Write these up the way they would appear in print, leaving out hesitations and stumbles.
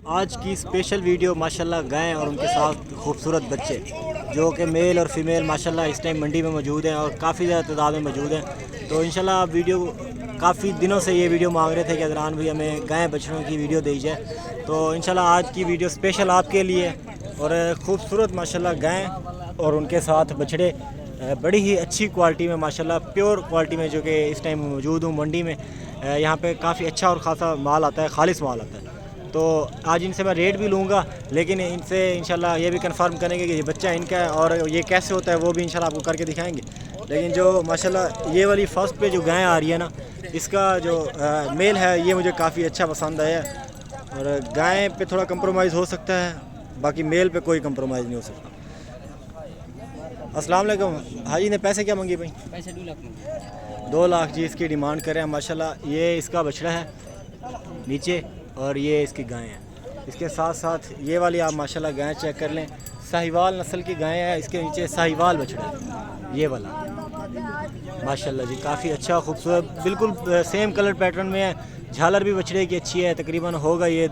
आज की special video माशाल्लाह गाय और उनके साथ खूबसूरत बच्चे जो कि मेल और फीमेल माशाल्लाह इस टाइम मंडी में मौजूद हैं और काफ़ी ज़्यादा तादाद में मौजूद हैं। तो इंशाल्लाह आप वीडियो काफ़ी दिनों से ये वीडियो मांग रहे थे कि अदरान भाई हमें गाय बछड़ों की वीडियो दी जाए, तो इंशाल्लाह आज की वीडियो स्पेशल आपके लिए। और खूबसूरत माशाल्लाह गाय और उनके साथ बछड़े बड़ी ही अच्छी क्वालिटी में माशाल्लाह प्योर क्वालिटी में जो कि इस टाइम मौजूद हूँ मंडी में। यहाँ पे काफ़ी अच्छा और ख़ासा माल आता है, खालिश माल आता है। तो आज इनसे मैं रेट भी लूँगा, लेकिन इनसे इंशाल्लाह ये भी कंफर्म करेंगे कि ये बच्चा इनका है और ये कैसे होता है वो भी इंशाल्लाह आपको करके दिखाएंगे। लेकिन जो माशाल्लाह ये वाली फर्स्ट पे जो गाय आ रही है ना, इसका जो मेल है ये मुझे काफ़ी अच्छा पसंद आया। और गाय पे थोड़ा कंप्रोमाइज़ हो सकता है, बाकी मेल पे कोई कंप्रोमाइज़ नहीं हो सकता। अस्सलाम वालेकुम। हाजी ने पैसे क्या मांगी भाई? पैसे 2 लाख में। 2 लाख जी इसकी डिमांड करें हैं माशाल्लाह। ये इसका बछड़ा है नीचे और ये इसकी गाय है। इसके साथ साथ ये वाली आप माशाल्लाह गाय चेक कर लें, साहिवाल नस्ल की गाय है। इसके नीचे साहिवाल बछड़ा है ये वाला माशाल्लाह जी, काफ़ी अच्छा खूबसूरत बिल्कुल सेम कलर पैटर्न में है। झालर भी बछड़े की अच्छी है, तकरीबन होगा ये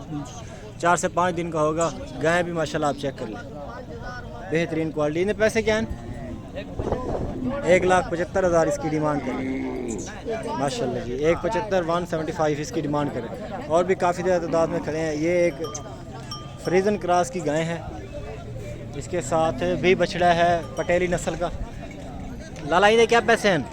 4 से 5 दिन का होगा। गाय भी माशाल्लाह आप चेक कर लें, बेहतरीन क्वालिटी। इन्हें पैसे क्या हैं? 1,75,000 इसकी डिमांड करें माशाल्लाह जी। 1,75 175 इसकी डिमांड करें। और भी काफ़ी ज़्यादा तादाद में खड़े हैं। ये एक फ्रीजन क्रॉस की गाय है, इसके साथ भी बछड़ा है पटेली नस्ल का। लाला इन्हें क्या पैसे हैं?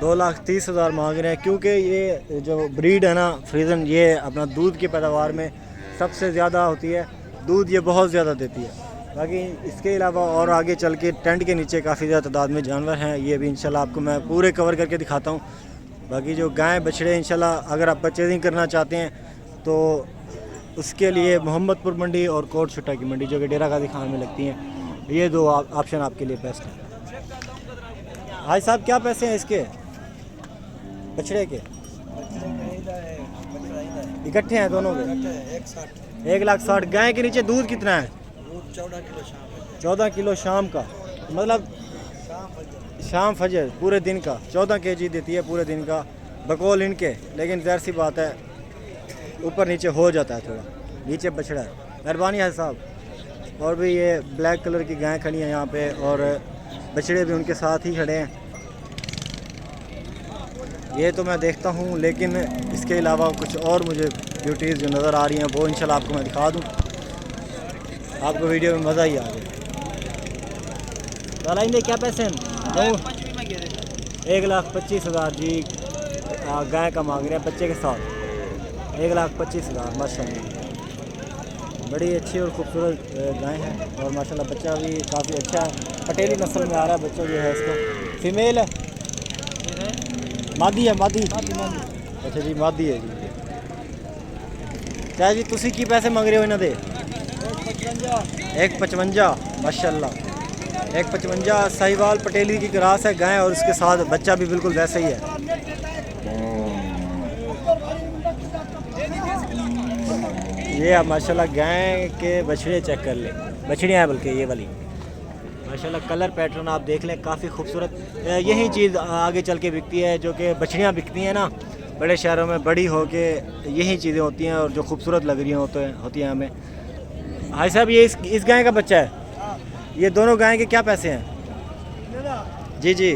2,30,000 मांग रहे हैं, क्योंकि ये जो ब्रीड है ना फ्रीजन, ये अपना दूध की पैदावार में सबसे ज़्यादा होती है, दूध ये बहुत ज़्यादा देती है। बाकी इसके अलावा और आगे चल के टेंट के नीचे काफ़ी ज़्यादा तादाद में जानवर हैं, ये भी इंशाल्लाह आपको मैं पूरे कवर करके दिखाता हूँ। बाकी जो गाय बछड़े इंशाल्लाह अगर आप परचेजिंग करना चाहते हैं तो उसके लिए मोहम्मदपुर मंडी और कोट छुट्टा की मंडी जो कि डेरा गाजी खान में लगती हैं, ये 2 ऑप्शन आपके लिए बेस्ट है। भाई साहब क्या पैसे हैं इसके बछड़े के? इकट्ठे हैं दोनों के? 1,60,000। गाय के नीचे दूध कितना है? 14 किलो शाम का, मतलब शाम फजर पूरे दिन का 14 kg देती है पूरे दिन का बकौल इनके। लेकिन ज़ाहिर सी बात है ऊपर नीचे हो जाता है, थोड़ा नीचे बछड़ा है। मेहरबानी है साहब। और भी ये ब्लैक कलर की गाय खड़ी हैं यहाँ पे और बछड़े भी उनके साथ ही खड़े हैं। ये तो मैं देखता हूँ, लेकिन इसके अलावा कुछ और मुझे ब्यूटीज़ जो नज़र आ रही हैं वो इंशाल्लाह आपको मैं दिखा दूँ, आपको वीडियो में मज़ा ही आ जाए। लाइन क्या पैसे हैं? 1,25,000 जी गाय का मांग रहे हैं बच्चे के साथ। 1,25,000 माशाल्लाह, बड़ी अच्छी और खूबसूरत गाय है। और माशाल्लाह बच्चा भी काफ़ी अच्छा है, पटेली नस्ल में आ रहा है बच्चा जो है इसका। फीमेल है, मादी है? मादी अच्छा जी, मादी है जी। क्या जी तुसी की पैसे मांग रहे हो इन्हों दे? 1,55 माशाल्लाह। 1,55 साहिवाल पटेली की क्रॉस है गाय और उसके साथ बच्चा भी बिल्कुल वैसा ही है। ये आप माशाल्लाह गाय के बछड़े चेक कर लें, बछड़ियाँ हैं बल्कि ये वाली माशाल्लाह। कलर पैटर्न आप देख लें, काफ़ी खूबसूरत। यही चीज़ आगे चल के बिकती है, जो कि बछड़ियाँ बिकती हैं ना बड़े शहरों में, बड़ी हो के यही चीज़ें होती हैं और जो खूबसूरत लग रही होती हैं हमें। भाई साहब ये इस गाय का बच्चा है, ये दोनों गाय के क्या पैसे हैं? जी जी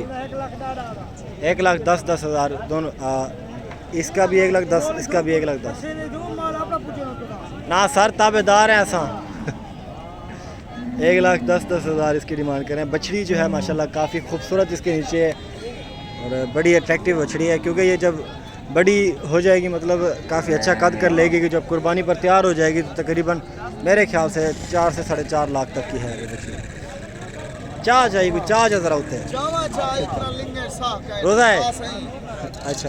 1,10,000 दोनों। इसका भी 1,10,000, इसका भी 1,10,000 ना सर, ताबेदार हैं ऐसा। 1,10,000 इसकी डिमांड करें। बछड़ी जो है माशाल्लाह काफ़ी खूबसूरत इसके नीचे है और बड़ी अट्रैक्टिव बछड़ी है, क्योंकि ये जब बड़ी हो जाएगी मतलब काफ़ी अच्छा कद कर लेगी कि जब कुर्बानी पर तैयार हो जाएगी तो तकरीबन मेरे ख्याल से 4 से 4.5 लाख तक की है ये बछड़ी। चाह चाहिए कुछ चाह जा ज़रा होते हैं रोज़ा है? अच्छा,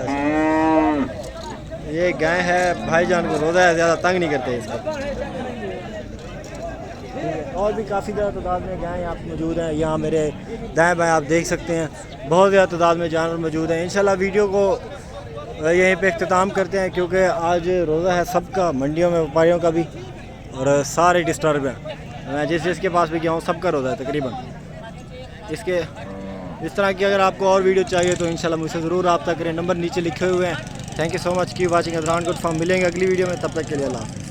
ये गाय है भाईजान को रोज़ा है, ज़्यादा तंग नहीं करते इसको। और भी काफ़ी ज़्यादा तादाद में गाय यहाँ मौजूद हैं। यहाँ मेरे दाएँ बाएँ आप देख सकते हैं, बहुत ज़्यादा तादाद में जानवर मौजूद हैं। इंशाल्लाह वीडियो को यहीं पे इख्तिताम करते हैं, क्योंकि आज रोज़ा है सबका, मंडियों में व्यापारियों का भी, और सारे डिस्टर्ब हैं। मैं जिसके पास भी गया हूँ सबका रोज़ा है तकरीबन। इस तरह की अगर आपको और वीडियो चाहिए तो इंशाल्लाह मुझसे ज़रूर रब्ता करें। नंबर नीचे लिखे हुए हैं, thank you so much, keep watching अदरान गुड फार्म। मिलेंगे अगली वीडियो में, तब तक के लिए अल्लाह हाफ़िज़।